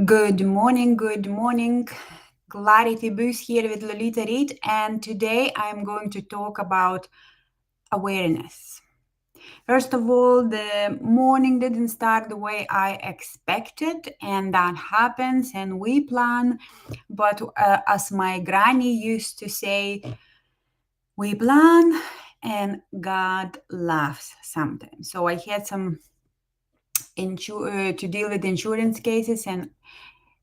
Good morning, good morning. Clarity Boost here with Lolita Reid, and today I'm going to talk about awareness. First of all, the morning didn't start the way I expected, and that happens, and we plan. But as my granny used to say, we plan and God laughs sometimes. So I had some to deal with insurance cases, and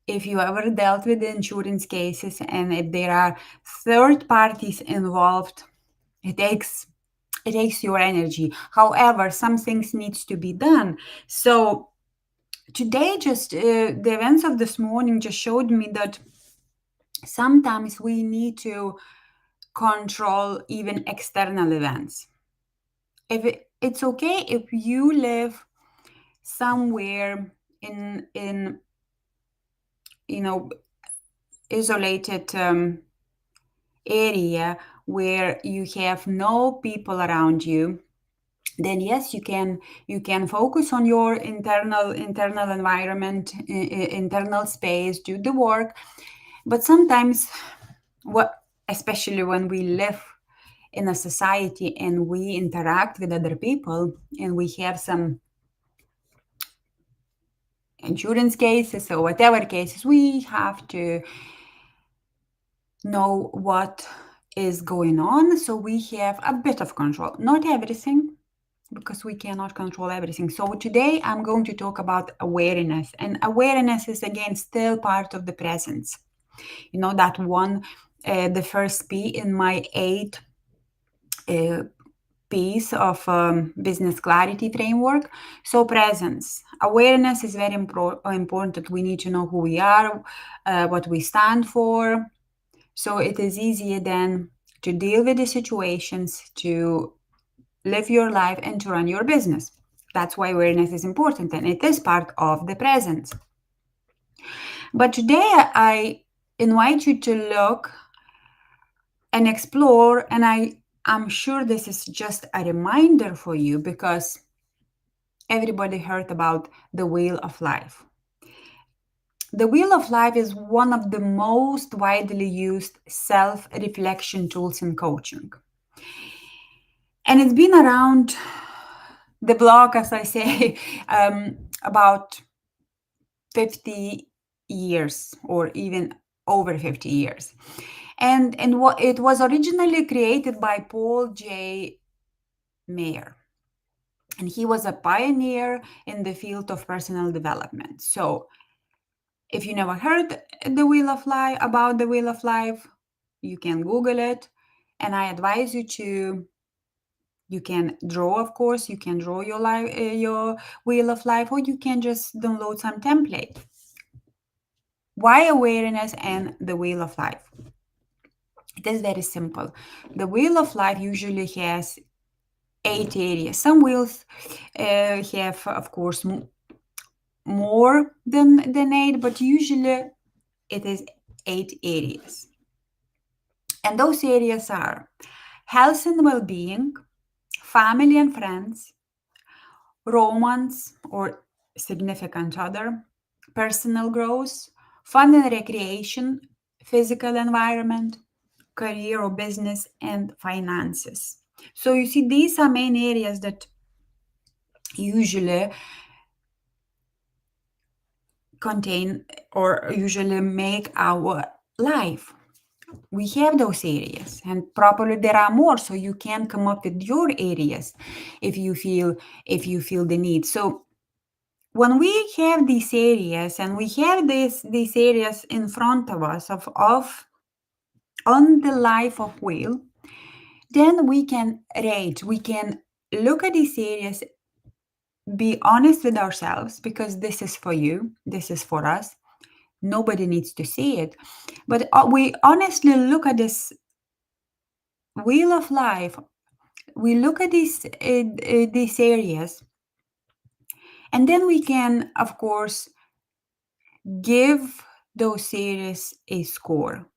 if you ever dealt with insurance cases and if there are third parties involved, it takes your energy. However, some things needs to be done. So today, just the events of this morning just showed me that sometimes we need to control even external events. It's okay if you live somewhere in you know isolated area where you have no people around you, then yes, you can focus on your internal environment, internal space, do the work. But sometimes, what especially when we live in a society and we interact with other people and we have some insurance cases or whatever cases, we have to know what is going on, so we have a bit of control. Not everything, because we cannot control everything. So today I'm going to talk about awareness, and awareness is again still part of the presence. That one, the first P in my 8 piece of business clarity framework. So presence, awareness is very important. We need to know who we are, what we stand for. So it is easier then to deal with the situations, to live your life, and to run your business. That's why awareness is important, and it is part of the present. But today I invite you to look and explore, and I'm sure this is just a reminder for you, because everybody heard about the wheel of life. The wheel of life is one of the most widely used self-reflection tools in coaching. And it's been around the block, as I say, about 50 years, or even over 50 years. And what it was originally created by Paul J. Mayer. And he was a pioneer in the field of personal development. So if you never heard about the wheel of life, you can Google it. And I advise you to. You can draw, of course, you can draw your wheel of life, or you can just download some template. Why awareness and the wheel of life? It is very simple. The wheel of life usually has 8 areas. Some wheels have, of course, more than 8, but usually it is 8 areas. And those areas are health and well-being, family and friends, romance or significant other, personal growth, fun and recreation, physical environment, career or business, and finances. So you see, these are main areas that usually contain or usually make our life. We have those areas, and probably there are more, so you can come up with your areas if you feel the need. So when we have these areas, and we have these areas in front of us of on the life of wheel, then we can rate, we can look at these areas, be honest with ourselves, because this is for you, this is for us. Nobody needs to see it, but we honestly look at this wheel of life. We look at these areas, and then we can, of course, give those areas a score,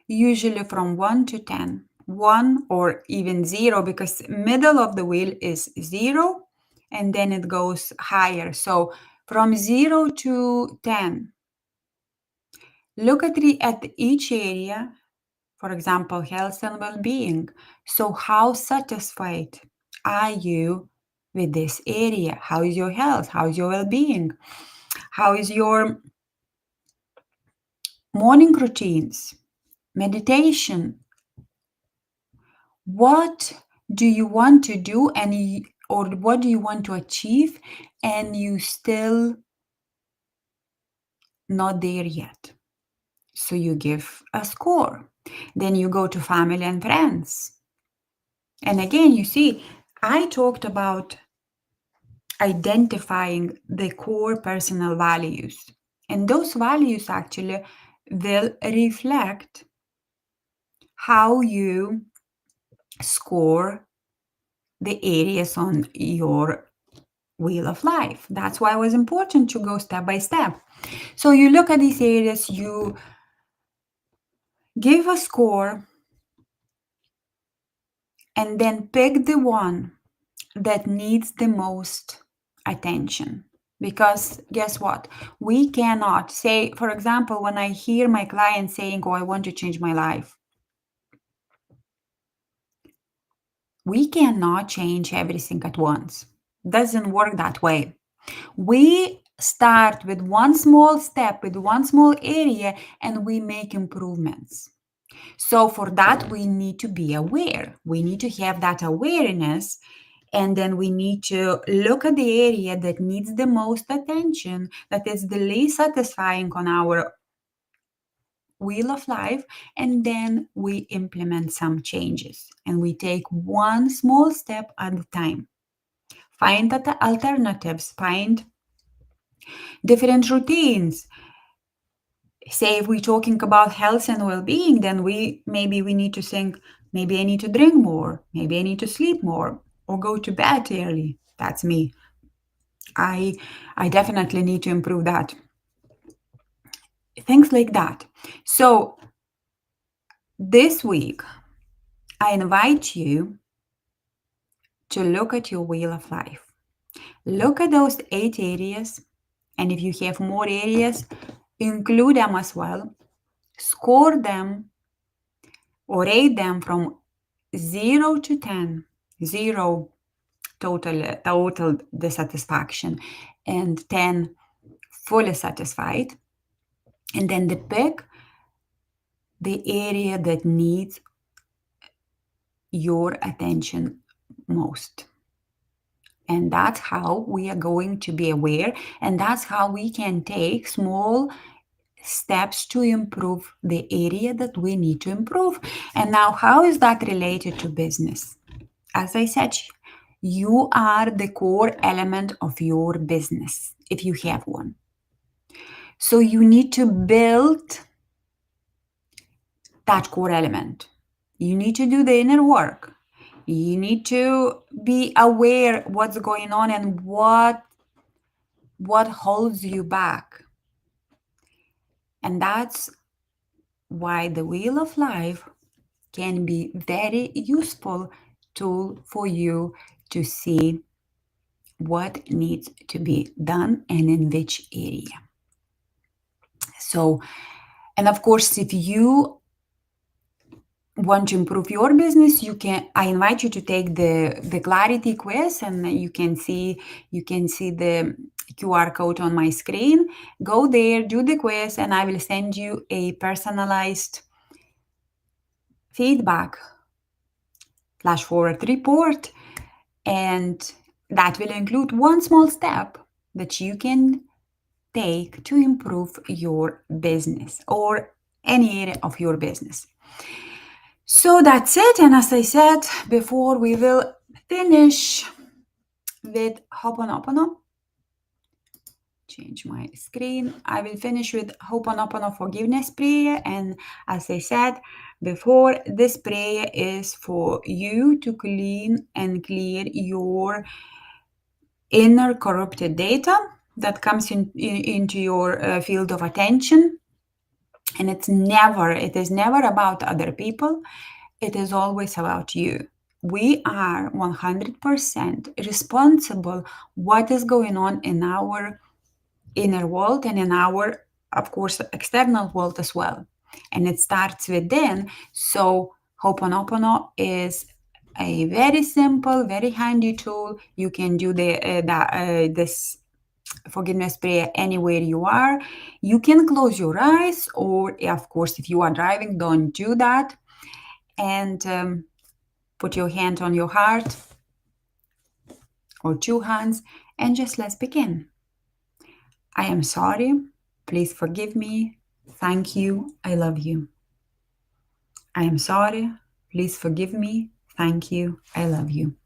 usually from 1 to 10. 1 or even 0, because middle of the wheel is 0, and then it goes higher. So From 0 to 10, look at each area, for example, health and well-being. So how satisfied are you with this area? How is your health? How is your well-being? How is your morning routines, meditation? What do you want to do or what do you want to achieve and you still not there yet? So you give a score. Then you go to family and friends. And again, you see, I talked about identifying the core personal values. And those values actually will reflect how you score the areas on your wheel of life. That's why it was important to go step by step. So you look at these areas, you give a score, and then pick the one that needs the most attention. Because guess what? We cannot say, for example, when I hear my client saying, oh, I want to change my life, we cannot change everything at once. Doesn't work that way. We start with one small step, with one small area, and we make improvements. So for that, we need to be aware. We need to have that awareness. And then we need to look at the area that needs the most attention, that is the least satisfying on our wheel of life. And then we implement some changes and we take one small step at a time. Find alternatives, find different routines. Say if we're talking about health and well-being, then maybe we need to think, maybe I need to drink more, maybe I need to sleep more, or go to bed early. That's me. I definitely need to improve that. Things like that. So this week, I invite you to look at your wheel of life. Look at those 8 areas, and if you have more areas, include them as well. Score them or rate them from 0 to 10. 0 total dissatisfaction and 10 fully satisfied. And then pick the area that needs your attention most. And that's how we are going to be aware, and that's how we can take small steps to improve the area that we need to improve. And now, how is that related to business? As I said, you are the core element of your business if you have one. So you need to build that core element. You need to do the inner work. You need to be aware what's going on and what holds you back. And that's why the wheel of life can be very useful tool for you to see what needs to be done and in which area. So, and of course, if you want to improve your business, I invite you to take the clarity quiz, and you can see the QR code on my screen. Go there, do the quiz, and I will send you a personalized feedback flash forward report, and that will include one small step that you can take to improve your business or any area of your business. So that's it. And as I said before, we will finish with Ho'oponopono. Change my screen. I will finish with Ho'oponopono forgiveness prayer. And as I said before, this prayer is for you to clean and clear your inner corrupted data that comes into your field of attention. And it is never about other people. It is always about you. We are 100% responsible what is going on in our inner world and in our, of course, external world as well. And it starts within. So Ho'oponopono is a very simple, very handy tool. You can do this forgiveness prayer anywhere you are. You can close your eyes, or of course, if you are driving, don't do that. And put your hand on your heart or two hands, and just let's begin. I am sorry. Please forgive me. Thank you. I love you. I am sorry. Please forgive me. Thank you. I love you.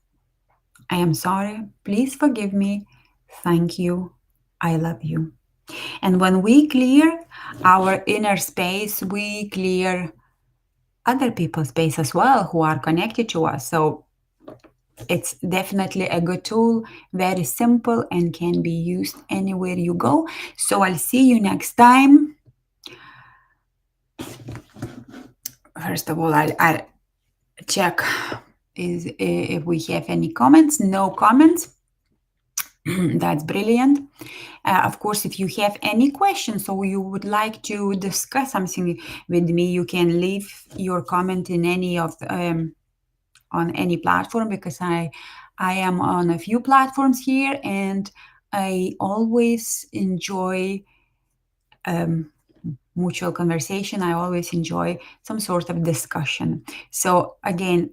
I am sorry. Please forgive me. Thank you. I love you. And when we clear our inner space, we clear other people's space as well who are connected to us. So it's definitely a good tool, very simple, and can be used anywhere you go. So I'll see you next time. First of all, I'll check if we have any comments. No comments. That's brilliant. Of course, if you have any questions or you would like to discuss something with me, you can leave your comment in any of on any platform, because I am on a few platforms here, and I always enjoy mutual conversation. I always enjoy some sort of discussion. So again,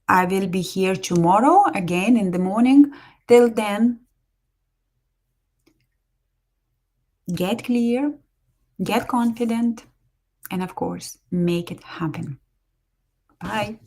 I will be here tomorrow again in the morning. Till then, get clear, get confident, and of course, make it happen. Bye.